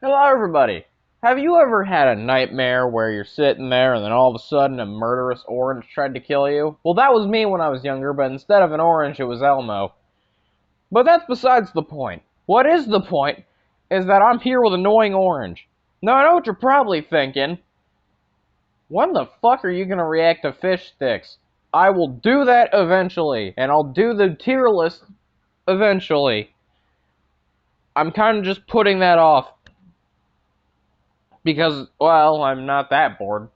Hello, everybody. Have you ever had a nightmare where you're sitting there and then all of a sudden a murderous orange tried to kill you? Well, that was me when I was younger, but instead of an orange, it was Elmo. But that's besides the point. What is the point is that I'm here with annoying orange. Now, I know what you're probably thinking. When the fuck are you gonna react to fish sticks? I will do that eventually, and I'll do the tier list eventually. I'm kind of just putting that off. Because, well, I'm not that bored.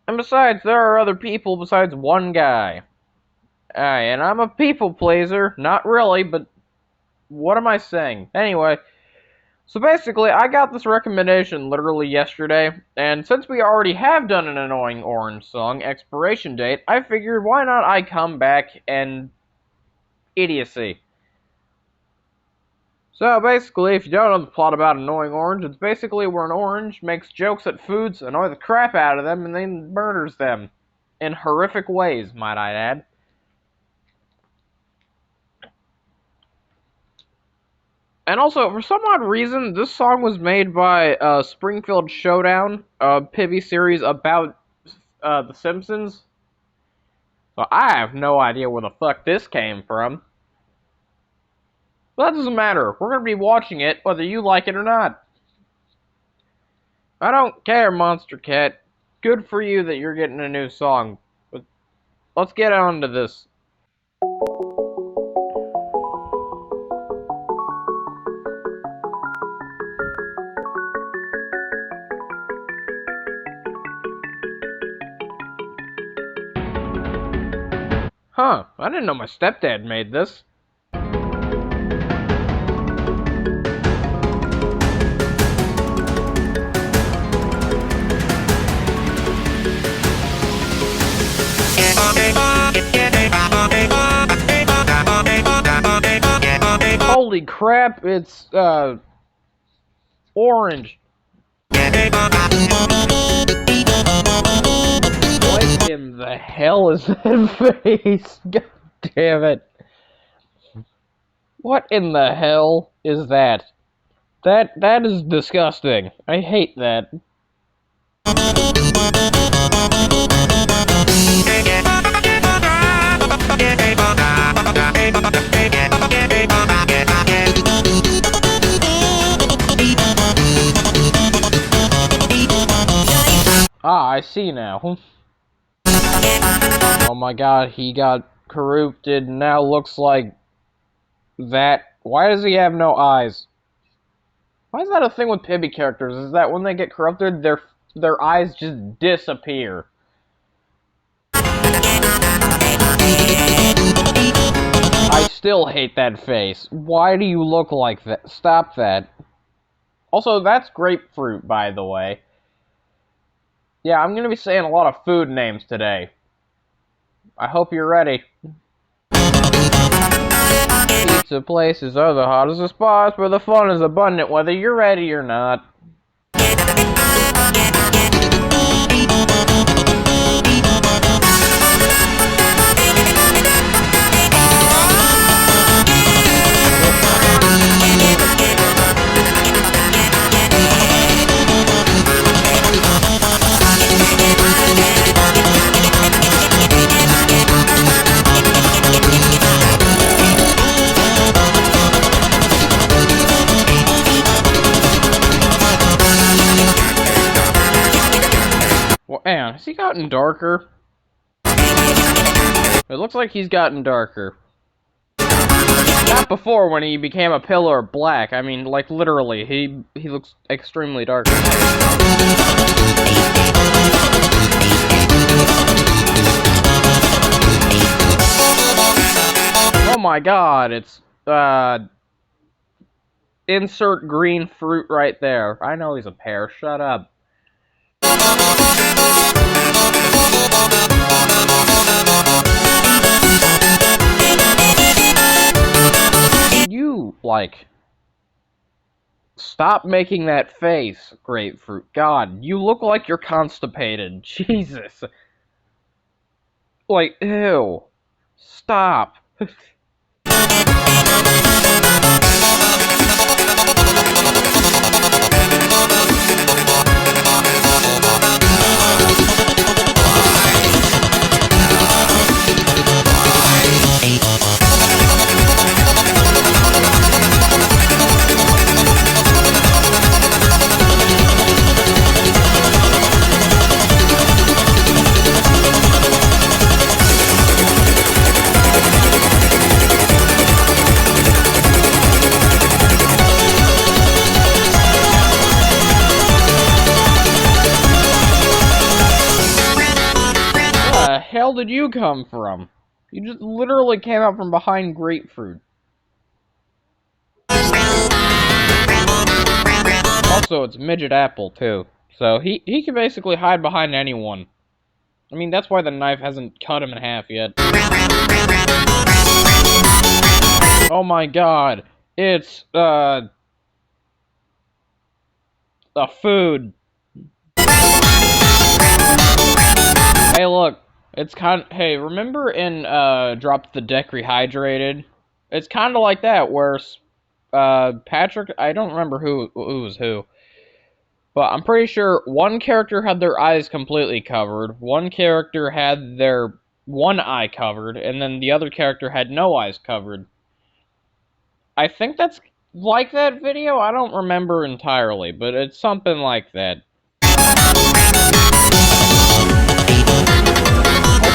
And besides, there are other people besides one guy. And I'm a people pleaser. Not really, but what am I saying? Anyway, so basically, I got this recommendation literally yesterday, and since we already have done an annoying orange song, Expiration Date, I figured why not I come back and idiocy. So basically, if you don't know the plot about Annoying Orange, it's basically where an orange makes jokes at foods, annoy the crap out of them, and then murders them. In horrific ways, might I add. And also, for some odd reason, this song was made by Springfield Showdown, a Pibby series about The Simpsons. So I have no idea where the fuck this came from. But that doesn't matter. We're going to be watching it, whether you like it or not. I don't care, Monster Cat. Good for you that you're getting a new song. But let's get on to this. Huh, I didn't know my stepdad made this. Holy crap, it's, orange. What in the hell is that face? God damn it. What in the hell is that? That is disgusting. I hate that. Ah, I see now. Oh my god, he got corrupted and now looks like that. Why does he have no eyes? Why is that a thing with Pibby characters? Is that when they get corrupted, their eyes just disappear? I still hate that face. Why do you look like that? Stop that. Also, that's grapefruit, by the way. Yeah, I'm gonna be saying a lot of food names today. I hope you're ready. Pizza places are the hottest of spots where the fun is abundant, whether you're ready or not. Man, has he gotten darker? It looks like he's gotten darker. Not before when he became a pillar of black. I mean, like literally, he looks extremely dark. Oh my god, it's insert green fruit right there. I know he's a pear, shut up. You, like, stop making that face, grapefruit. God, you look like you're constipated. Jesus. Like, ew. Stop. hell did you come from? You just literally came out from behind grapefruit. Also, it's Midget Apple, too. So, he can basically hide behind anyone. I mean, that's why the knife hasn't cut him in half yet. Oh my god. It's, a food. Hey, look. It's hey, remember in, Drop the Deck Rehydrated? It's kinda like that, where, Patrick, I don't remember who was who. But I'm pretty sure one character had their eyes completely covered, one character had their one eye covered, and then the other character had no eyes covered. I think that's like that video? I don't remember entirely, but it's something like that.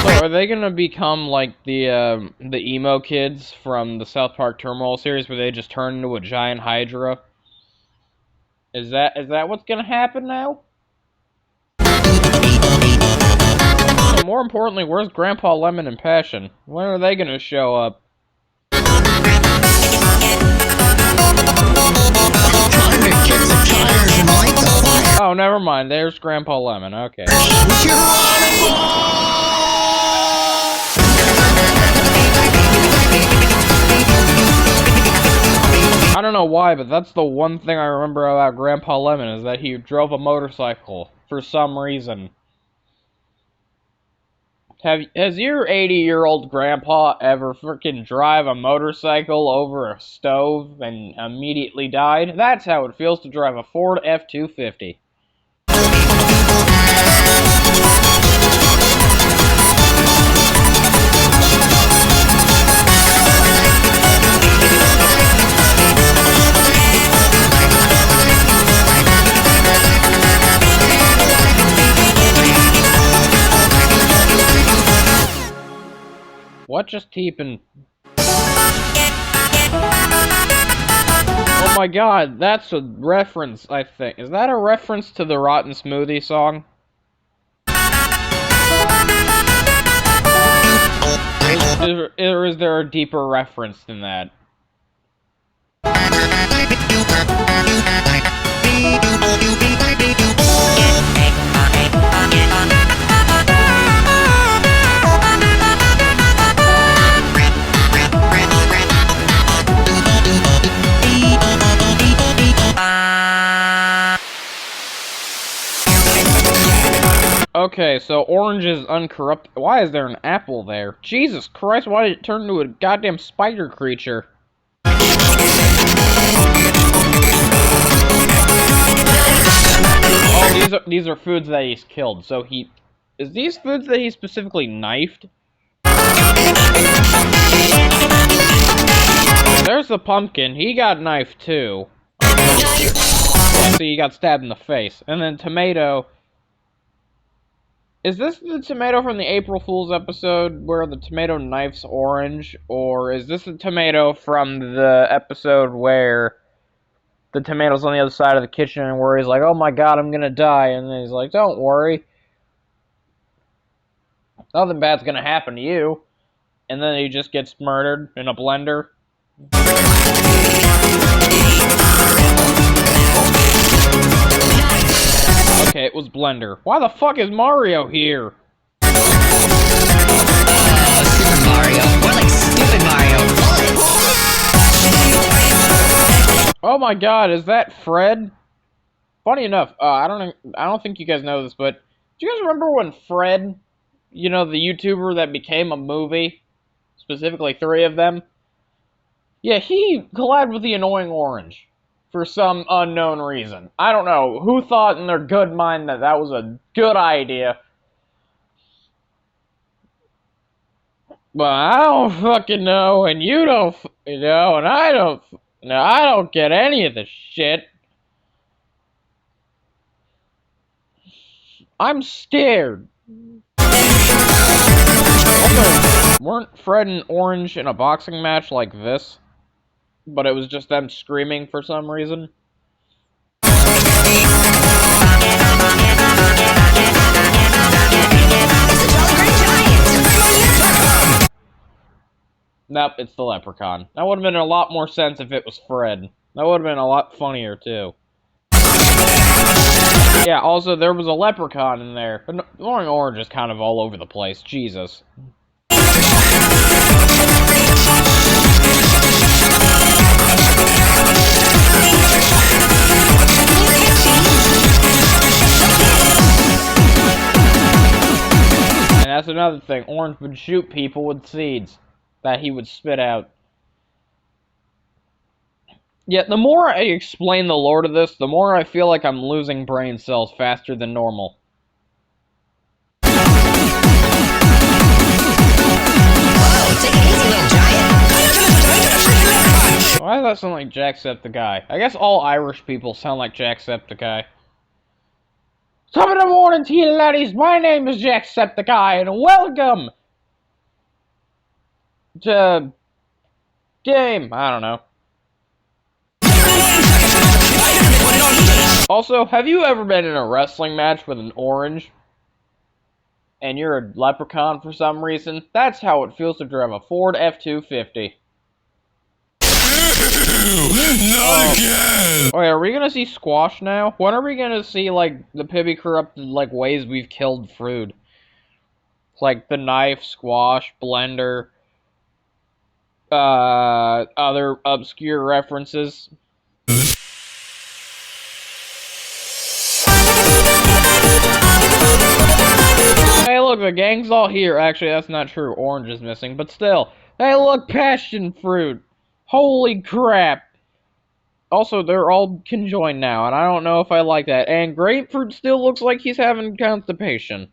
Also, are they gonna become like the emo kids from the South Park Turmoil series where they just turn into a giant Hydra? Is that what's gonna happen now? And more importantly, where's Grandpa Lemon and Passion? When are they gonna show up? Oh, never mind. There's Grandpa Lemon. Okay. I don't know why, but that's the one thing I remember about Grandpa Lemon, is that he drove a motorcycle for some reason. Has your 80-year-old grandpa ever freaking drive a motorcycle over a stove and immediately died? That's how it feels to drive a Ford F-250. What just keeping? Oh my god, that's a reference, I think. Is that a reference to the Rotten Smoothie song? Or is there a deeper reference than that? Okay, so orange is uncorrupted. Why is there an apple there? Jesus Christ, why did it turn into a goddamn spider creature? Oh, these are foods that he's killed. So is these foods that he specifically knifed? There's the pumpkin. He got knifed too. So he got stabbed in the face. And then tomato. Is this the tomato from the April Fool's episode where the tomato knifes orange? Or is this the tomato from the episode where the tomato's on the other side of the kitchen and where he's like, oh my god, I'm gonna die. And then he's like, don't worry. Nothing bad's gonna happen to you. And then he just gets murdered in a blender. Okay, it was Blender. Why the fuck is Mario here? Super Mario. More like Stupid Mario. Oh my god, is that Fred? Funny enough, I don't think you guys know this, but do you guys remember when Fred, you know, the YouTuber that became a movie? Specifically 3 of them? Yeah, he collabed with the Annoying Orange. For some unknown reason. I don't know who thought in their good mind that that was a good idea. But I don't fucking know, and you don't, and I don't get any of this shit. I'm scared. Also, weren't Fred and Orange in a boxing match like this? But it was just them screaming for some reason. It's a jolly great giant! Nope, it's the Leprechaun. That would have been a lot more sense if it was Fred. That would have been a lot funnier, too. Yeah, also, there was a Leprechaun in there. But Ignoring Orange is kind of all over the place. Jesus. And that's another thing. Orange would shoot people with seeds that he would spit out. Yeah, the more I explain the lore to this, the more I feel like I'm losing brain cells faster than normal. Whoa, take it easy, little giant. Why does that sound like Jacksepticeye? I guess all Irish people sound like Jacksepticeye. Top of the morning to you laddies, my name is Jacksepticeye, and welcome to... game, I don't know. Also, have you ever been in a wrestling match with an orange? And you're a leprechaun for some reason? That's how it feels to drive a Ford F-250. Not again! Wait, are we gonna see Squash now? When are we gonna see, like, the Pibby corrupted, like, ways we've killed food? Like, the knife, Squash, Blender, other obscure references. Hey, look, the gang's all here. Actually, that's not true. Orange is missing, but still. Hey, look, passion fruit. Holy crap. Also, they're all conjoined now, and I don't know if I like that. And grapefruit still looks like he's having constipation.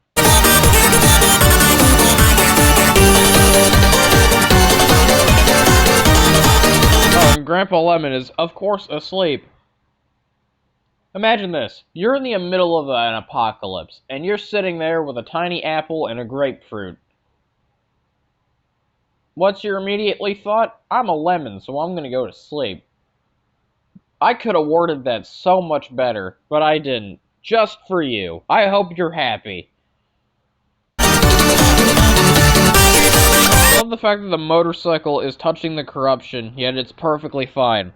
Oh, and Grandpa Lemon is, of course, asleep. Imagine this. You're in the middle of an apocalypse, and you're sitting there with a tiny apple and a grapefruit. What's your immediately thought? I'm a lemon, so I'm gonna go to sleep. I could have worded that so much better, but I didn't. Just for you. I hope you're happy. I love the fact that the motorcycle is touching the corruption, yet it's perfectly fine.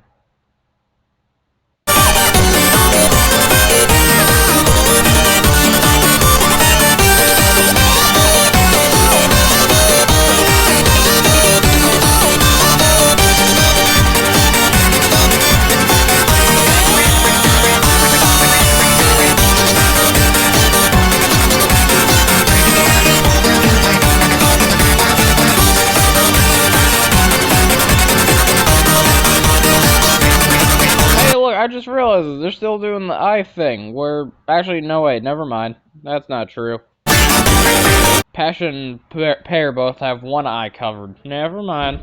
I just realized they're still doing the eye thing, where... Actually, no, wait, never mind. That's not true. Passion and Pear both have one eye covered. Never mind.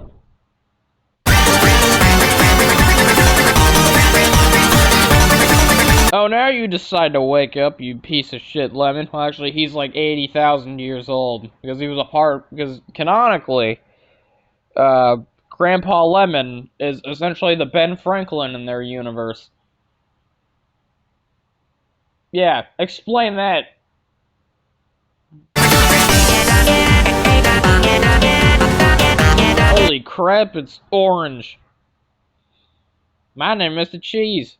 Oh, now you decide to wake up, you piece of shit, Lemon. Well, actually, he's like 80,000 years old, because he was a part... Because, canonically, Grandpa Lemon is essentially the Ben Franklin in their universe. Yeah, explain that. Holy crap, it's orange. My name is Mr. Cheese.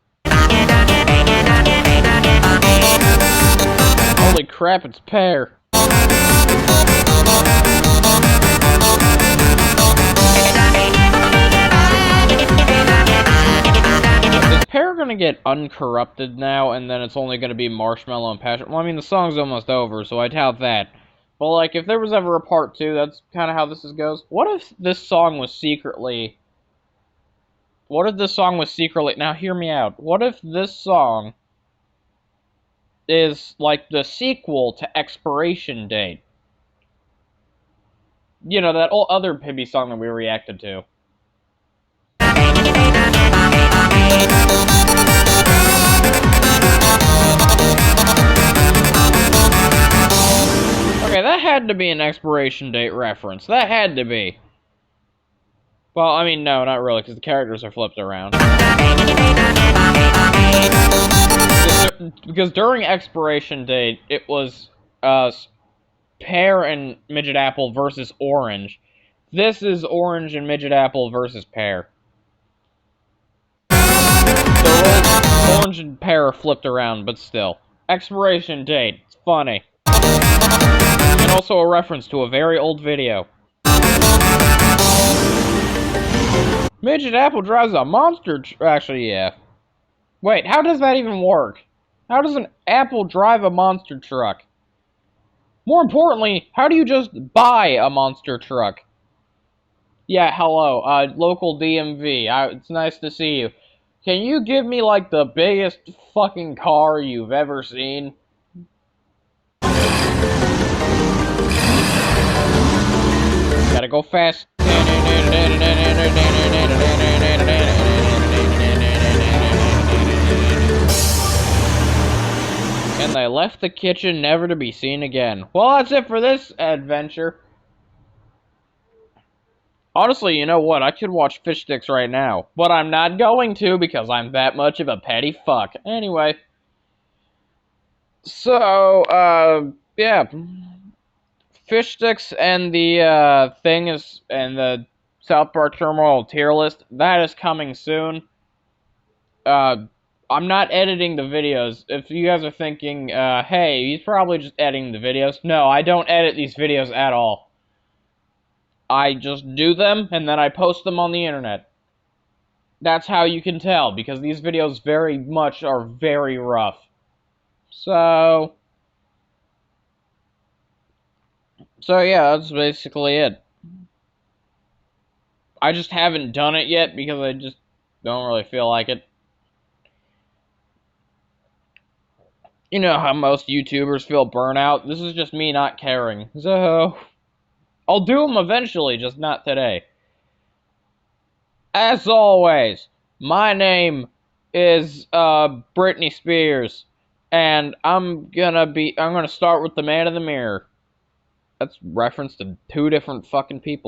Holy crap, it's Pear. Is Pear gonna get uncorrupted now, and then it's only gonna be Marshmallow and Passion? Well, I mean, the song's almost over, so I doubt that. But, like, if there was ever a part 2, that's kind of how this goes. What if this song was secretly... Now, hear me out. What if this song is, like, the sequel to Expiration Date? You know, that old other Pibby song that we reacted to. Okay, that had to be an Expiration Date reference. That had to be. Well, I mean, no, not really, because the characters are flipped around. Because during Expiration Date, it was Pear and Midget Apple versus Orange. This is orange and midget apple versus pear. The orange and pear are flipped around, but still. Expiration date. It's funny. And also a reference to a very old video. Midget apple drives a monster actually, yeah. Wait, how does that even work? How does an apple drive a monster truck? More importantly, how do you just buy a monster truck? Yeah, hello, local DMV. It's nice to see you. Can you give me, like, the biggest fucking car you've ever seen? Gotta go fast. And they left the kitchen never to be seen again. Well, that's it for this adventure. Honestly, you know what? I could watch Fish Sticks right now. But I'm not going to because I'm that much of a petty fuck. Anyway. So, yeah. Fish Sticks and the, thing is, and the South Park Terminal tier list, that is coming soon. I'm not editing the videos. If you guys are thinking, hey, he's probably just editing the videos. No, I don't edit these videos at all. I just do them, and then I post them on the internet. That's how you can tell, because these videos very much are very rough. So yeah, that's basically it. I just haven't done it yet, because I just don't really feel like it. You know how most YouTubers feel burnout? This is just me not caring. So, I'll do them eventually, just not today. As always, my name is, Britney Spears. And I'm gonna start with the man in the mirror. That's reference to two different fucking people.